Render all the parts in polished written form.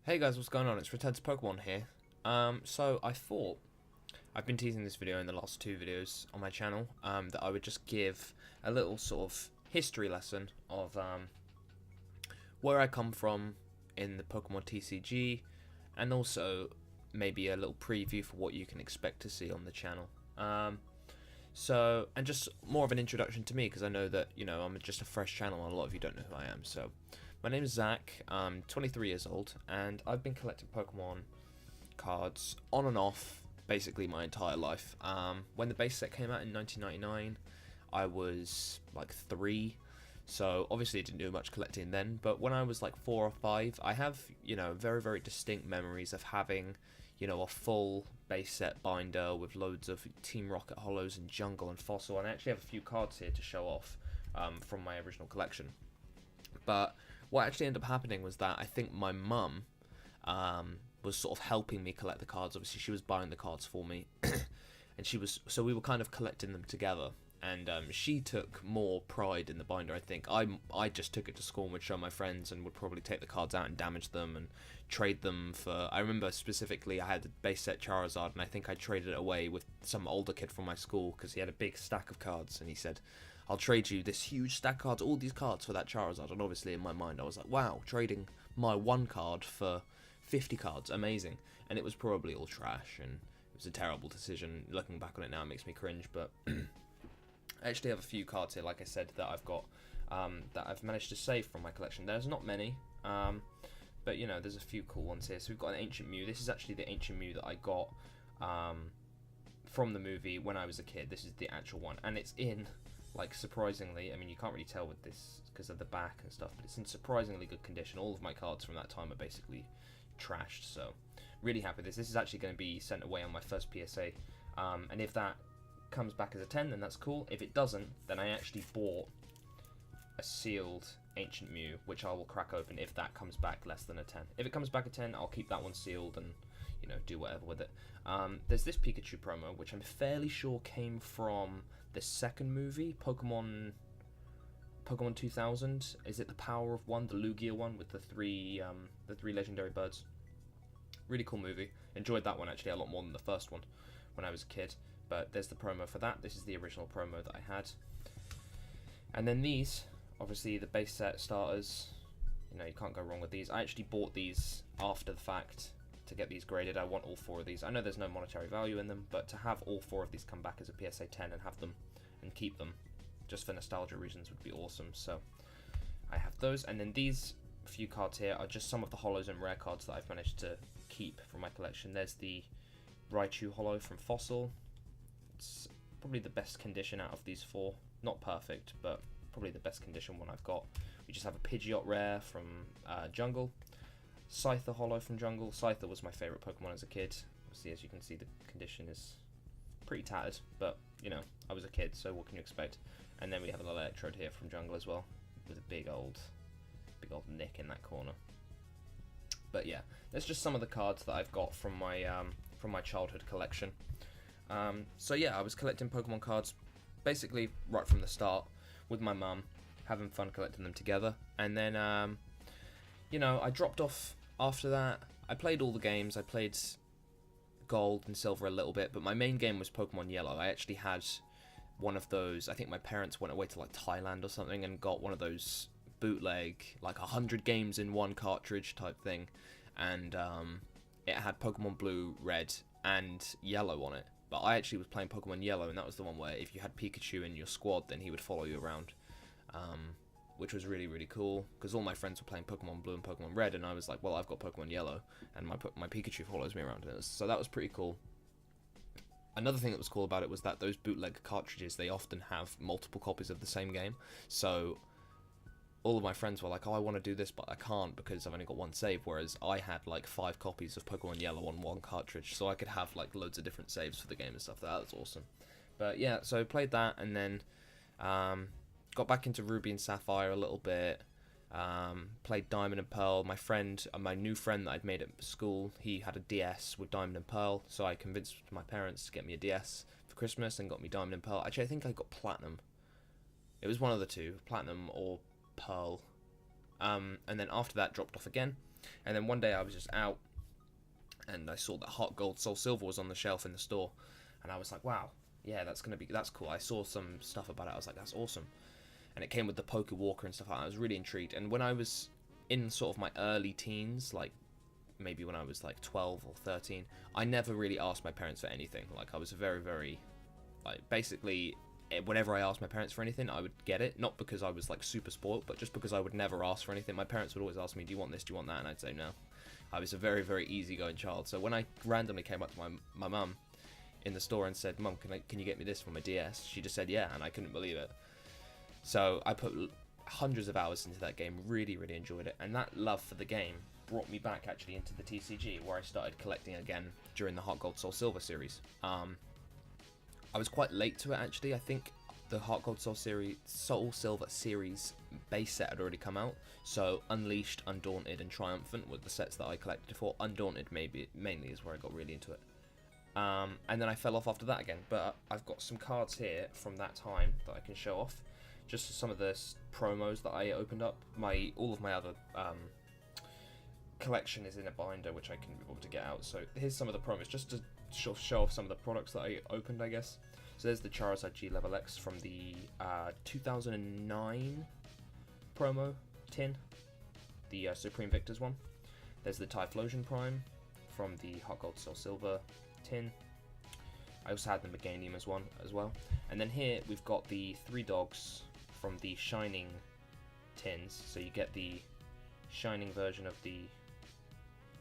Hey guys, what's going on? It's Return to Pokemon here. So I thought, I've been teasing this video in the last two videos on my channel, that I would just give a little sort of history lesson of where I come from in the Pokemon TCG, and also maybe a little preview for what you can expect to see on the channel. And just more of an introduction to me, because I know that, I'm just a fresh channel and a lot of you don't know who I am. So, my name is Zach, I'm 23 years old, and I've been collecting Pokemon cards on and off basically my entire life. When the base set came out in 1999, I was like 3, so obviously I didn't do much collecting then, but when I was like 4 or 5, I have, very, very distinct memories of having, a full base set binder with loads of Team Rocket Hollows and Jungle and Fossil, and I actually have a few cards here to show off from my original collection. But what actually ended up happening was that I think my mum was sort of helping me collect the cards. Obviously, she was buying the cards for me, and so we were kind of collecting them together. And she took more pride in the binder, I think. I just took it to school and would show my friends and would probably take the cards out and damage them and trade them for... I remember specifically I had the base set Charizard, and I think I traded it away with some older kid from my school because he had a big stack of cards, and he said, I'll trade you this huge stack of cards, all these cards for that Charizard. And obviously in my mind I was like, wow, trading my one card for 50 cards, amazing. And it was probably all trash, and it was a terrible decision. Looking back on it now, it makes me cringe, but... I actually have a few cards here, like I said, that I've got, that I've managed to save from my collection. There's not many, but, there's a few cool ones here. So we've got an Ancient Mew. This is actually the Ancient Mew that I got from the movie when I was a kid. This is the actual one, and it's in, like, surprisingly, I mean, you can't really tell with this because of the back and stuff, but it's in surprisingly good condition. All of my cards from that time are basically trashed, so really happy with this. This is actually going to be sent away on my first PSA, and if that comes back as a 10, then that's cool. If it doesn't, then I actually bought a sealed Ancient Mew, which I will crack open if that comes back less than a 10. If it comes back a 10, I'll keep that one sealed and, do whatever with it. There's this Pikachu promo, which I'm fairly sure came from the second movie, Pokemon 2000. Is it the Power of One, the Lugia one with the three legendary birds? Really cool movie. Enjoyed that one actually a lot more than the first one when I was a kid. But there's the promo for that. This is the original promo that I had. And then these, obviously the base set starters, you can't go wrong with these. I actually bought these after the fact to get these graded. I want all 4 of these. I know there's no monetary value in them, but to have all 4 of these come back as a PSA 10 and have them and keep them just for nostalgia reasons would be awesome. So I have those. And then these few cards here are just some of the holos and rare cards that I've managed to keep from my collection. There's the Raichu holo from Fossil. It's probably the best condition out of these 4. Not perfect, but probably the best condition one I've got. We just have a Pidgeot rare from Jungle. Scyther holo from Jungle. Scyther was my favourite Pokemon as a kid. Obviously, as you can see, the condition is pretty tattered, but, I was a kid, so what can you expect? And then we have an Electrode here from Jungle as well, with a big old nick in that corner. But yeah, that's just some of the cards that I've got from my childhood collection. So yeah, I was collecting Pokemon cards basically right from the start with my mum, having fun collecting them together. And then, I dropped off after that. I played all the games. I played Gold and Silver a little bit, but my main game was Pokemon Yellow. I actually had one of those. I think my parents went away to like Thailand or something and got one of those bootleg, like 100 games in one cartridge type thing. And it had Pokemon Blue, Red, and Yellow on it. But I actually was playing Pokemon Yellow, and that was the one where if you had Pikachu in your squad, then he would follow you around, which was really, really cool, because all my friends were playing Pokemon Blue and Pokemon Red, and I was like, well, I've got Pokemon Yellow, and my Pikachu follows me around, so that was pretty cool. Another thing that was cool about it was that those bootleg cartridges, they often have multiple copies of the same game, so all of my friends were like, oh, I want to do this, but I can't because I've only got one save, whereas I had like 5 copies of Pokemon Yellow on one cartridge, so I could have like loads of different saves for the game and stuff. That was awesome. But yeah, so I played that, and then got back into Ruby and Sapphire a little bit, played Diamond and Pearl. My new friend that I'd made at school, he had a DS with Diamond and Pearl, so I convinced my parents to get me a DS for Christmas and got me Diamond and Pearl. Actually, I think I got Platinum. It was one of the two, Platinum or Pearl. And then after that dropped off again, And then one day I was just out, and I saw that Heart Gold Soul Silver was on the shelf in the store, and I was like, wow, yeah, that's cool. I saw some stuff about it. I was like, that's awesome. And it came with the Poke Walker and stuff like that. I was really intrigued. And when I was in sort of my early teens, like maybe when I was like 12 or 13, I never really asked my parents for anything. Like, I was very, very, like, basically, whenever I asked my parents for anything, I would get it. Not because I was like super spoiled, but just because I would never ask for anything. My parents would always ask me, do you want this, do you want that? And I'd say no. I was a very, very easygoing child. So when I randomly came up to my mum in the store and said, Mum, can you get me this for my DS? She just said yeah, and I couldn't believe it. So I put hundreds of hours into that game, really, really enjoyed it, and that love for the game brought me back actually into the TCG, where I started collecting again during the Heart Gold Soul Silver series. I was quite late to it actually. I think the Heart Gold Soul Silver series base set had already come out, so Unleashed, Undaunted, and Triumphant were the sets that I collected for. Undaunted mainly is where I got really into it. And then I fell off after that again, but I've got some cards here from that time that I can show off. Just some of the promos that I opened up. All of my other collection is in a binder, which I can be able to get out. So here's some of the promos, just to show off some of the products that I opened, I guess. So there's the Charizard G Level X from the 2009 promo tin, the Supreme Victors one. There's the Typhlosion Prime from the Heart Gold Soul Silver tin. I also had the Meganium as well. And then here we've got the 3 dogs from the Shining tins. So you get the Shining version of the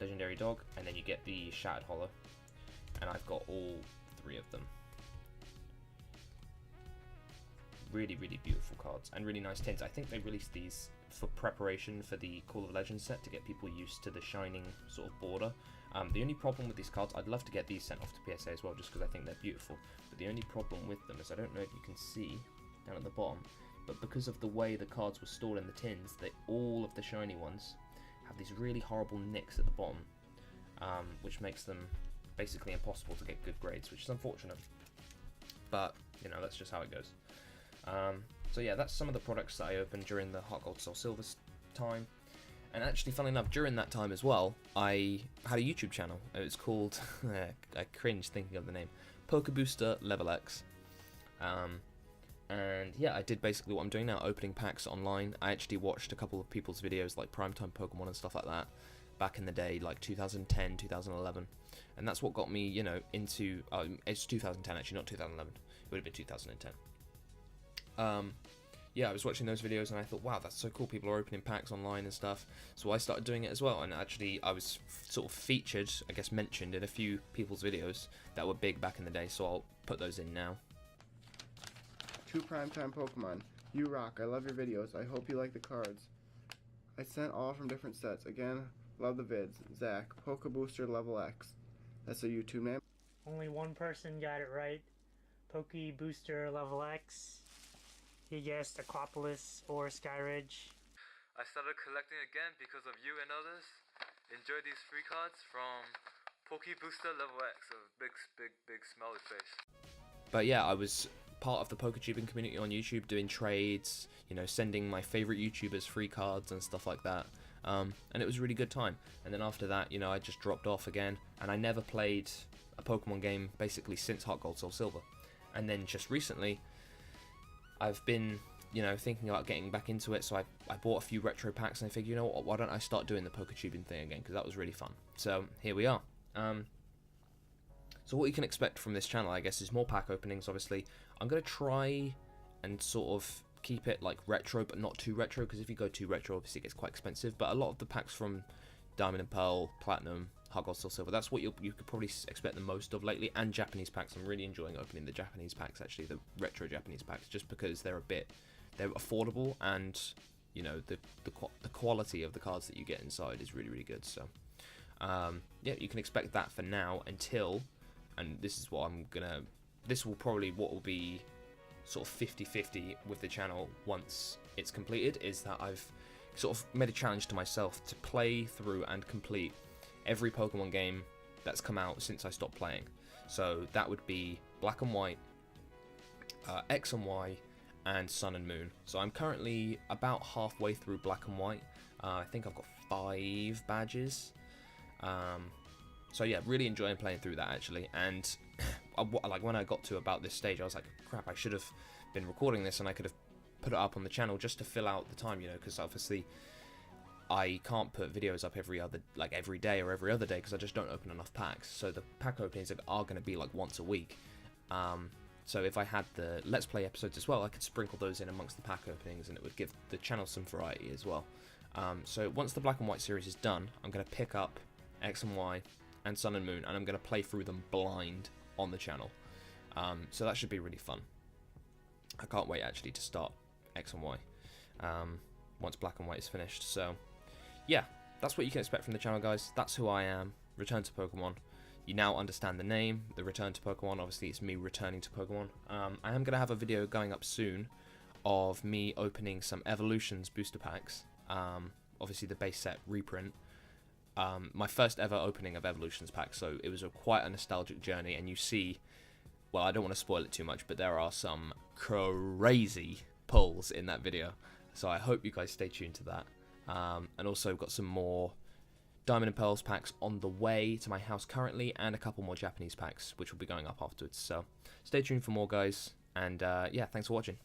Legendary Dog, and then you get the Shattered Hollow. And I've got all 3 of them. Really, really beautiful cards, and really nice tins. I think they released these for preparation for the Call of Legends set, to get people used to the Shining sort of border. The only problem with these cards, I'd love to get these sent off to PSA as well, just because I think they're beautiful. But the only problem with them is, I don't know if you can see down at the bottom, but because of the way the cards were stored in the tins, all of the shiny ones have these really horrible nicks at the bottom, which makes them basically impossible to get good grades, which is unfortunate. But, you know, that's just how it goes. So yeah, that's some of the products that I opened during the Heart Gold Soul Silver time. And actually, funnily enough, during that time as well, I had a YouTube channel. It was called, I cringe thinking of the name, Poke Booster Level X. And yeah, I did basically what I'm doing now, opening packs online. I actually watched a couple of people's videos, like Primetime Pokemon and stuff like that, back in the day, like 2010, 2011. And that's what got me, you know, into, it's 2010 actually, not 2011. It would have been 2010. Yeah, I was watching those videos and I thought, wow, that's so cool, people are opening packs online and stuff. So I started doing it as well, and actually I was sort of featured, I guess mentioned, in a few people's videos that were big back in the day, so I'll put those in now. To Primetime Pokemon, you rock, I love your videos, I hope you like the cards. I sent all from different sets, again, love the vids. Zach, Poke Booster Level X. That's a YouTube name. Only one person got it right. Poke Booster Level X. He guessed Aquapolis or Skyridge. I started collecting again because of you and others. Enjoy these free cards from Poke Booster Level X. A big smiley face. But yeah, I was part of the PokeTubing community on YouTube, doing trades, you know, sending my favorite YouTubers free cards and stuff like that. And it was a really good time. And then after that, you know, I just dropped off again, and I never played a Pokemon game basically since Heart Gold Soul Silver. And then just recently, I've been, you know, thinking about getting back into it, so I bought a few retro packs, and I figured, you know what, why don't I start doing the PokeTubing thing again, because that was really fun. So here we are. So what you can expect from this channel, I guess, is more pack openings, obviously. I'm going to try and sort of keep it like retro, but not too retro, because if you go too retro, obviously it gets quite expensive. But a lot of the packs from Diamond and Pearl, Platinum, Heart Gold Soul Silver, that's what you could probably expect the most of lately. And Japanese packs, I'm really enjoying opening the Japanese packs, actually, the retro Japanese packs, just because they're affordable, and, you know, the quality of the cards that you get inside is really, really good. So yeah, you can expect that for now until, and this is what this will be sort of 50-50 with the channel once it's completed, is that I've sort of made a challenge to myself to play through and complete every Pokemon game that's come out since I stopped playing. So that would be Black and White, X and Y, and Sun and Moon. So I'm currently about halfway through Black and White. I think I've got 5 badges. So yeah, really enjoying playing through that actually. And like when I got to about this stage, I was like, crap, I should have been recording this and I could have put it up on the channel just to fill out the time, you know, because obviously I can't put videos up every day or every other day because I just don't open enough packs. So the pack openings are going to be like once a week. So if I had the Let's Play episodes as well, I could sprinkle those in amongst the pack openings and it would give the channel some variety as well. So once the Black and White series is done, I'm going to pick up X and Y and Sun and Moon, and I'm going to play through them blind on the channel. So that should be really fun. I can't wait actually to start X and Y once Black and White is finished. So yeah, that's what you can expect from the channel, guys. That's who I am. Return to Pokemon. You now understand the name, the Return to Pokemon. Obviously, it's me returning to Pokemon. I am going to have a video going up soon of me opening some Evolutions booster packs. Obviously, the base set reprint. My first ever opening of Evolutions packs, so it was quite a nostalgic journey. And you see, well, I don't want to spoil it too much, but there are some crazy pulls in that video. So I hope you guys stay tuned to that. And also got some more Diamond and Pearls packs on the way to my house currently, and a couple more Japanese packs which will be going up afterwards. So stay tuned for more, guys, and yeah, thanks for watching.